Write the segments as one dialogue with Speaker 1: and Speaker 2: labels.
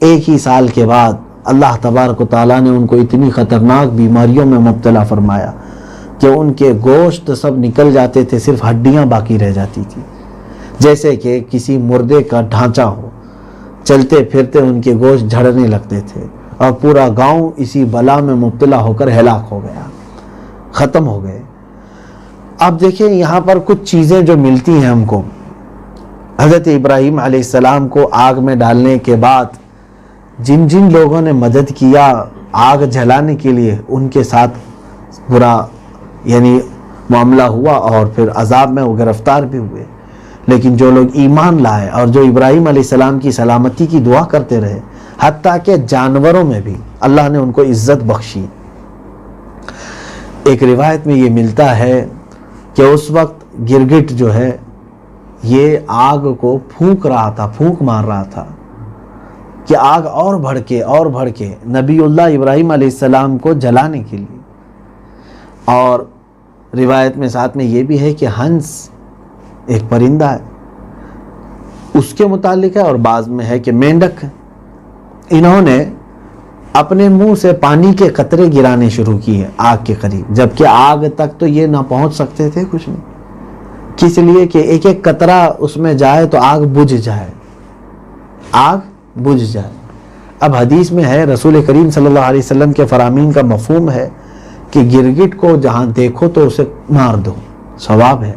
Speaker 1: ایک ہی سال کے بعد اللہ تبارک و تعالیٰ نے ان کو اتنی خطرناک بیماریوں میں مبتلا فرمایا کہ ان کے گوشت سب نکل جاتے تھے، صرف ہڈیاں باقی رہ جاتی تھی، جیسے کہ کسی مردے کا ڈھانچہ ہو۔ چلتے پھرتے ان کے گوشت جھڑنے لگتے تھے، اور پورا گاؤں اسی بلا میں مبتلا ہو کر ہلاک ہو گیا، ختم ہو گئے۔ اب دیکھیں یہاں پر کچھ چیزیں جو ملتی ہیں ہم کو، حضرت ابراہیم علیہ السلام کو آگ میں ڈالنے کے بعد جن جن لوگوں نے مدد کیا آگ جلانے کے لیے، ان کے ساتھ برا معاملہ ہوا اور پھر عذاب میں وہ گرفتار بھی ہوئے۔ لیکن جو لوگ ایمان لائے اور جو ابراہیم علیہ السلام کی سلامتی کی دعا کرتے رہے، حتیٰ کہ جانوروں میں بھی اللہ نے ان کو عزت بخشی۔ ایک روایت میں یہ ملتا ہے کہ اس وقت گرگٹ جو ہے یہ آگ کو پھونک مار رہا تھا کہ آگ اور بڑھ کے نبی اللہ ابراہیم علیہ السلام کو جلانے کے لیے۔ اور روایت میں ساتھ میں یہ بھی ہے کہ ہنس ایک پرندہ ہے، اس کے متعلق ہے، اور بعض میں ہے کہ مینڈک ہے۔ انہوں نے اپنے منہ سے پانی کے قطرے گرانے شروع کیے آگ کے قریب، جبکہ آگ تک تو یہ نہ پہنچ سکتے تھے کچھ نہیں، کس لیے کہ ایک ایک قطرہ اس میں جائے تو آگ بجھ جائے۔ اب حدیث میں ہے، رسول کریم صلی اللہ علیہ وسلم کے فرامین کا مفہوم ہے کہ گرگٹ کو جہاں دیکھو تو اسے مار دو، ثواب ہے،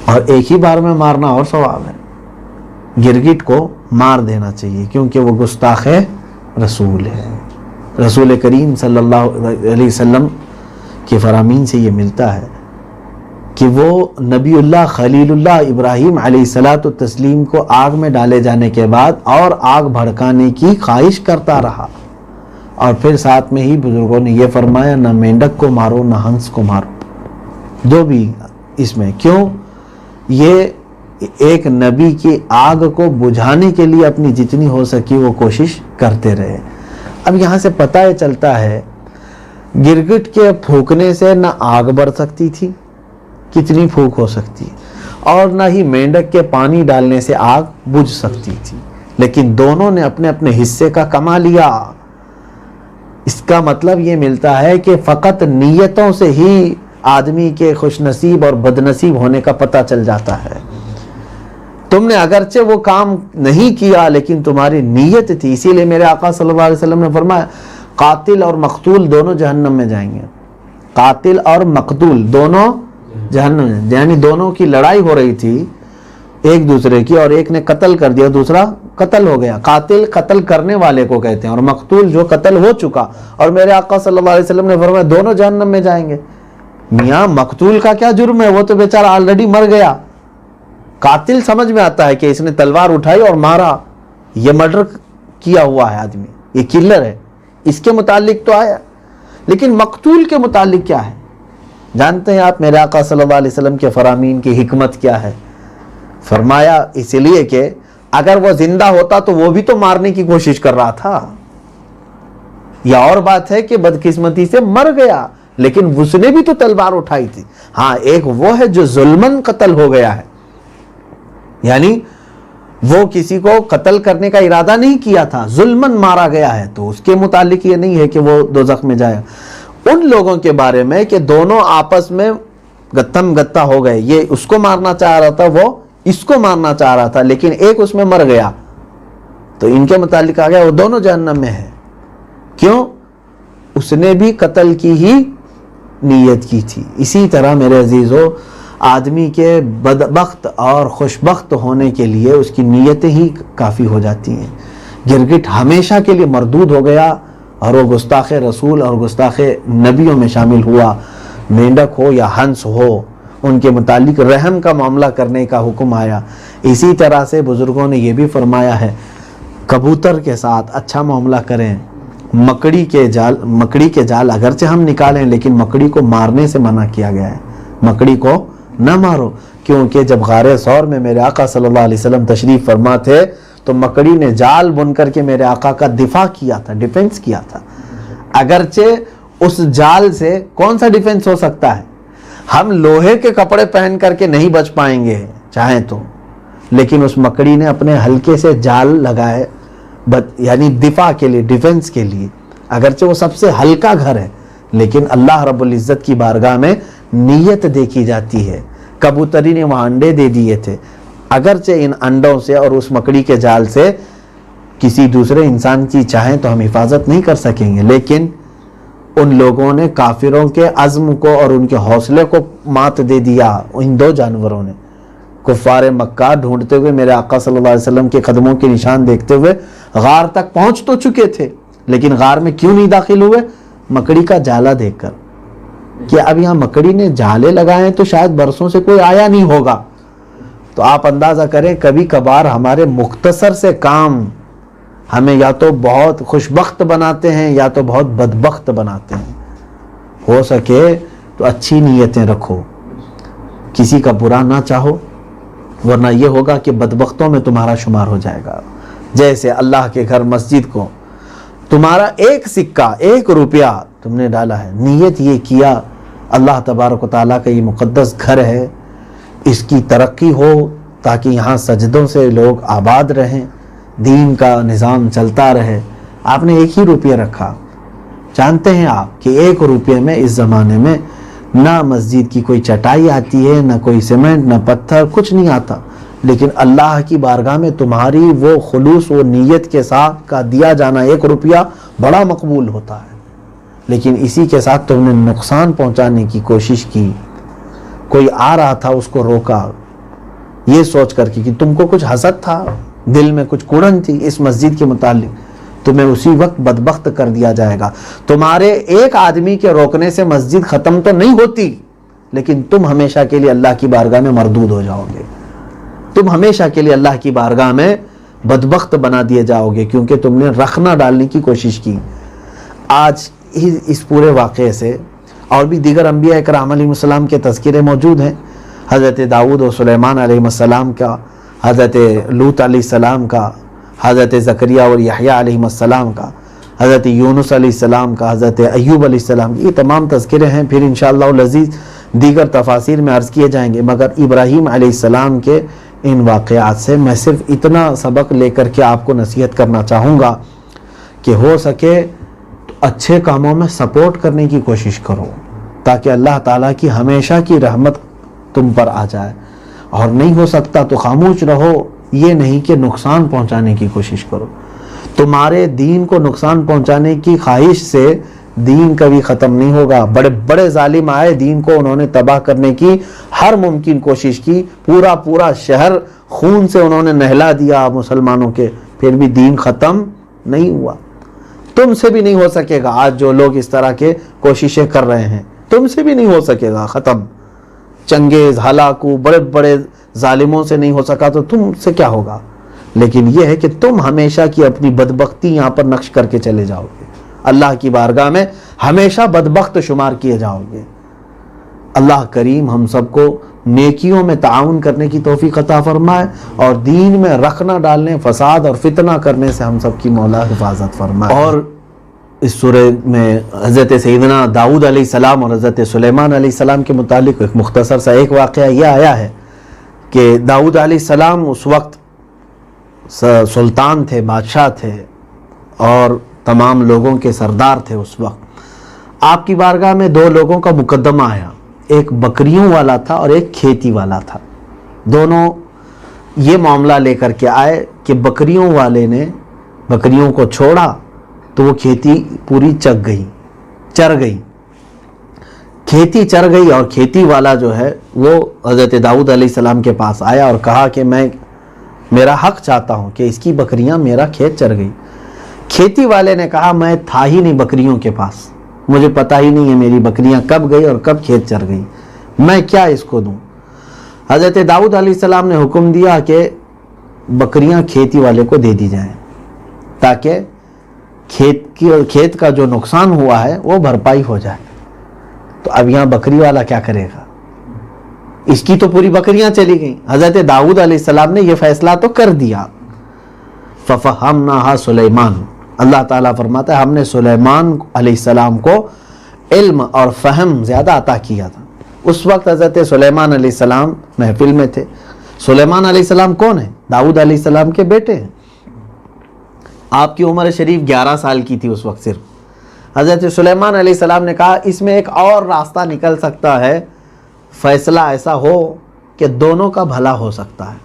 Speaker 1: اور ایک ہی بار میں مارنا اور ثواب ہے۔ گرگٹ کو مار دینا چاہیے کیونکہ وہ گستاخ رسول ہے۔ رسول کریم صلی اللہ علیہ وسلم کے فرامین سے یہ ملتا ہے کہ وہ نبی اللہ خلیل اللہ ابراہیم علیہ الصلاۃ والتسلیم کو آگ میں ڈالے جانے کے بعد اور آگ بھڑکانے کی خواہش کرتا رہا، اور پھر ساتھ میں ہی بزرگوں نے یہ فرمایا نہ مینڈک کو مارو نہ ہنس کو مارو، دو بھی اس میں۔ کیوں؟ یہ ایک نبی کی آگ کو بجھانے کے لیے اپنی جتنی ہو سکی وہ کوشش کرتے رہے۔ اب یہاں سے پتہ یہ چلتا ہے گرگٹ کے پھونکنے سے نہ آگ بڑھ سکتی تھی، کتنی پھونک ہو سکتی، اور نہ ہی مینڈک کے پانی ڈالنے سے آگ بجھ سکتی تھی، لیکن دونوں نے اپنے اپنے حصے کا کما لیا۔ اس کا مطلب یہ ملتا ہے کہ فقط نیتوں سے ہی آدمی کے خوش نصیب اور بد نصیب ہونے کا پتہ چل جاتا ہے۔ تم نے اگرچہ وہ کام نہیں کیا لیکن تمہاری نیت تھی، اسی لیے میرے آقا صلی اللہ علیہ وسلم نے فرمایا قاتل اور مقتول دونوں جہنم میں جائیں گے۔ قاتل اور مقتول دونوں جہنم میں، یعنی دونوں کی لڑائی ہو رہی تھی ایک دوسرے کی، اور ایک نے قتل کر دیا دوسرا قتل ہو گیا۔ قاتل قتل کرنے والے کو کہتے ہیں، اور مقتول جو قتل ہو چکا، اور میرے آقا صلی اللہ علیہ وسلم نے فرمایا دونوں جہنم میں جائیں گے۔ میاں مقتول کا کیا جرم ہے، وہ تو بیچارہ آلریڈی مر گیا۔ قاتل سمجھ میں آتا ہے کہ اس نے تلوار اٹھائی اور مارا، یہ مرڈر کیا ہوا ہے آدمی، یہ کلر ہے، اس کے متعلق تو آیا، لیکن مقتول کے متعلق کیا ہے؟ جانتے ہیں آپ میرے آقا صلی اللہ علیہ وسلم کے فرامین کی حکمت کیا ہے؟ فرمایا اس لیے کہ اگر وہ زندہ ہوتا تو وہ بھی تو مارنے کی کوشش کر رہا تھا۔ یہ اور بات ہے کہ بدقسمتی سے مر گیا، لیکن اس نے بھی تو تلوار اٹھائی تھی۔ ہاں ایک وہ ہے جو ظلمن قتل ہو گیا ہے، یعنی وہ کسی کو قتل کرنے کا ارادہ نہیں کیا تھا، ظلمن مارا گیا ہے، تو اس کے متعلق یہ نہیں ہے کہ وہ دوزخ میں جائے۔ ان لوگوں کے بارے میں کہ دونوں آپس میں گتم گتا ہو گئے، یہ اس کو مارنا چاہ رہا تھا، وہ اس کو مارنا چاہ رہا تھا، لیکن ایک اس میں مر گیا، تو ان کے متعلق آ گیا وہ دونوں جہنم میں ہے۔ کیوں؟ اس نے بھی قتل کی ہی نیت کی تھی۔ اسی طرح میرے عزیزو آدمی کے بدبخت اور خوشبخت ہونے کے لیے اس کی نیتیں ہی کافی ہو جاتی ہیں۔ گرگٹ ہمیشہ کے لیے مردود ہو گیا اور وہ گستاخ رسول اور گستاخ نبیوں میں شامل ہوا۔ مینڈک ہو یا ہنس ہو، ان کے متعلق رحم کا معاملہ کرنے کا حکم آیا۔ اسی طرح سے بزرگوں نے یہ بھی فرمایا ہے کبوتر کے ساتھ اچھا معاملہ کریں۔ مکڑی کے جال اگرچہ ہم نکالیں لیکن مکڑی کو مارنے سے منع کیا گیا ہے، مکڑی کو نہ مارو، کیونکہ جب غار ثور میں میرے آقا صلی اللہ علیہ وسلم تشریف فرما تھے تو مکڑی نے جال بن کر کے میرے آقا کا دفاع کیا تھا، ڈیفنس کیا تھا۔ اگرچہ اس جال سے کون سا ڈیفنس ہو سکتا ہے؟ ہم لوہے کے کپڑے پہن کر کے نہیں بچ پائیں گے چاہیں تو، لیکن اس مکڑی نے اپنے ہلکے سے جال لگائے یعنی دفاع کے لیے، ڈیفنس کے لیے، اگرچہ وہ سب سے ہلکا گھر ہے لیکن اللہ رب العزت کی بارگاہ میں نیت دیکھی جاتی ہے۔ کبوتری نے وہاں انڈے دے دیے تھے، اگرچہ ان انڈوں سے اور اس مکڑی کے جال سے کسی دوسرے انسان کی چاہیں تو ہم حفاظت نہیں کر سکیں گے، لیکن ان لوگوں نے کافروں کے عزم کو اور ان کے حوصلے کو مات دے دیا۔ ان دو جانوروں نے کفار مکہ ڈھونڈتے ہوئے میرے آقا صلی اللہ علیہ وسلم کے قدموں کے نشان دیکھتے ہوئے غار تک پہنچ تو چکے تھے، لیکن غار میں کیوں نہیں داخل ہوئے؟ مکڑی کا جالا دیکھ کر، کہ اب یہاں مکڑی نے جالے لگائے تو شاید برسوں سے کوئی آیا نہیں ہوگا۔ تو آپ اندازہ کریں کبھی کبھار ہمارے مختصر سے کام ہمیں یا تو بہت خوشبخت بناتے ہیں یا تو بہت بدبخت بناتے ہیں۔ ہو سکے تو اچھی نیتیں رکھو، کسی کا برا نہ چاہو، ورنہ یہ ہوگا کہ بدبختوں میں تمہارا شمار ہو جائے گا۔ جیسے اللہ کے گھر مسجد کو تمہارا ایک سکہ، ایک روپیہ تم نے ڈالا ہے، نیت یہ کیا اللہ تبارک و تعالیٰ کا یہ مقدس گھر ہے، اس کی ترقی ہو تاکہ یہاں سجدوں سے لوگ آباد رہیں، دین کا نظام چلتا رہے، آپ نے ایک ہی روپیہ رکھا۔ جانتے ہیں آپ کہ ایک روپیے میں اس زمانے میں نہ مسجد کی کوئی چٹائی آتی ہے، نہ کوئی سیمنٹ، نہ پتھر، کچھ نہیں آتا، لیکن اللہ کی بارگاہ میں تمہاری وہ خلوص، وہ نیت کے ساتھ کا دیا جانا ایک روپیہ بڑا مقبول ہوتا ہے۔ لیکن اسی کے ساتھ تم نے نقصان پہنچانے کی کوشش کی، کوئی آ رہا تھا اس کو روکا، یہ سوچ کر کہ تم کو کچھ حسد تھا، دل میں کچھ کڑن تھی اس مسجد کے متعلق، تمہیں اسی وقت بدبخت کر دیا جائے گا۔ تمہارے ایک آدمی کے روکنے سے مسجد ختم تو نہیں ہوتی، لیکن تم ہمیشہ کے لیے اللہ کی بارگاہ میں مردود ہو جاؤ گے، تم ہمیشہ کے لیے اللہ کی بارگاہ میں بدبخت بنا دیے جاؤ گے، کیونکہ تم نے رخنہ ڈالنے کی کوشش کی۔ آج اس پورے واقعے سے اور بھی دیگر انبیاء اکرام علیہ السلام کے تذکرے موجود ہیں، حضرت داؤد و سلیمان علیہ السلام کا، حضرت لوط علیہ السلام کا، حضرت زکریا اور یحییٰ علیہ السلام کا، حضرت یونس علیہ السلام کا، حضرت ایوب علیہ السلام کی، یہ تمام تذکرے ہیں، پھر انشاءاللہ العزیز دیگر تفاسیر میں عرض کیے جائیں گے۔ مگر ابراہیم علیہ السلام کے ان واقعات سے میں صرف اتنا سبق لے کر کے آپ کو نصیحت کرنا چاہوں گا کہ ہو سکے تو اچھے کاموں میں سپورٹ کرنے کی کوشش کرو، تاکہ اللہ تعالیٰ کی ہمیشہ کی رحمت تم پر آ جائے، اور نہیں ہو سکتا تو خاموش رہو، یہ نہیں کہ نقصان پہنچانے کی کوشش کرو۔ تمہارے دین کو نقصان پہنچانے کی خواہش سے دین کبھی ختم نہیں ہوگا۔ بڑے بڑے ظالم آئے، دین کو انہوں نے تباہ کرنے کی ہر ممکن کوشش کی، پورا شہر خون سے انہوں نے نہلا دیا مسلمانوں کے، پھر بھی دین ختم نہیں ہوا۔ تم سے بھی نہیں ہو سکے گا، آج جو لوگ اس طرح کے کوششیں کر رہے ہیں، تم سے بھی نہیں ہو سکے گا ختم۔ چنگیز، ہلاکو، بڑے بڑے ظالموں سے نہیں ہو سکا تو تم سے کیا ہوگا؟ لیکن یہ ہے کہ تم ہمیشہ کی اپنی بدبختی یہاں پر نقش کر کے چلے جاؤ گے، اللہ کی بارگاہ میں ہمیشہ بدبخت شمار کیے جاؤ گے۔ اللہ کریم ہم سب کو نیکیوں میں تعاون کرنے کی توفیق عطا فرمائے، اور دین میں رخ نہ ڈالنے، فساد اور فتنہ کرنے سے ہم سب کی مولا حفاظت فرمائے۔ اور اس سورہ میں حضرت سیدنا داؤد علیہ السلام اور حضرت سلیمان علیہ السلام کے متعلق ایک مختصر سا ایک واقعہ یہ آیا ہے کہ داؤد علیہ السلام اس وقت سلطان تھے، بادشاہ تھے، اور تمام لوگوں کے سردار تھے۔ اس وقت آپ کی بارگاہ میں دو لوگوں کا مقدمہ آیا، ایک بکریوں والا تھا اور ایک کھیتی والا تھا۔ دونوں یہ معاملہ لے کر کے آئے کہ بکریوں والے نے بکریوں کو چھوڑا تو وہ کھیتی پوری چر گئی، کھیتی چر گئی، اور کھیتی والا جو ہے وہ حضرت داؤد علیہ السلام کے پاس آیا اور کہا کہ میں میرا حق چاہتا ہوں کہ اس کی بکریاں میرا کھیت چر گئی۔ کھیتی والے نے کہا میں تھا ہی نہیں بکریوں کے پاس، مجھے پتہ ہی نہیں ہے میری بکریاں کب گئی اور کب کھیت چر گئی، میں کیا اس کو دوں؟ حضرت داؤد علیہ السلام نے حکم دیا کہ بکریاں کھیتی والے کو دے دی جائیں، تاکہ کھیت کا جو نقصان ہوا ہے وہ بھرپائی ہو جائے۔ تو اب یہاں بکری والا کیا کرے گا؟ اس کی تو پوری بکریاں چلی گئیں۔ حضرت داؤد علیہ السلام نے یہ فیصلہ تو کر دیا۔ فَفَهَمْنَاهَا سلیمان، اللہ تعالیٰ فرماتا ہے ہم نے سلیمان علیہ السلام کو علم اور فہم زیادہ عطا کیا تھا۔ اس وقت حضرت سلیمان علیہ السلام محفل میں تھے، سلیمان علیہ السلام کون ہے؟ داؤد علیہ السلام کے بیٹے ہیں. آپ کی عمر شریف 11 سال کی تھی اس وقت. صرف حضرت سلیمان علیہ السلام نے کہا اس میں ایک اور راستہ نکل سکتا ہے، فیصلہ ایسا ہو کہ دونوں کا بھلا ہو سکتا ہے.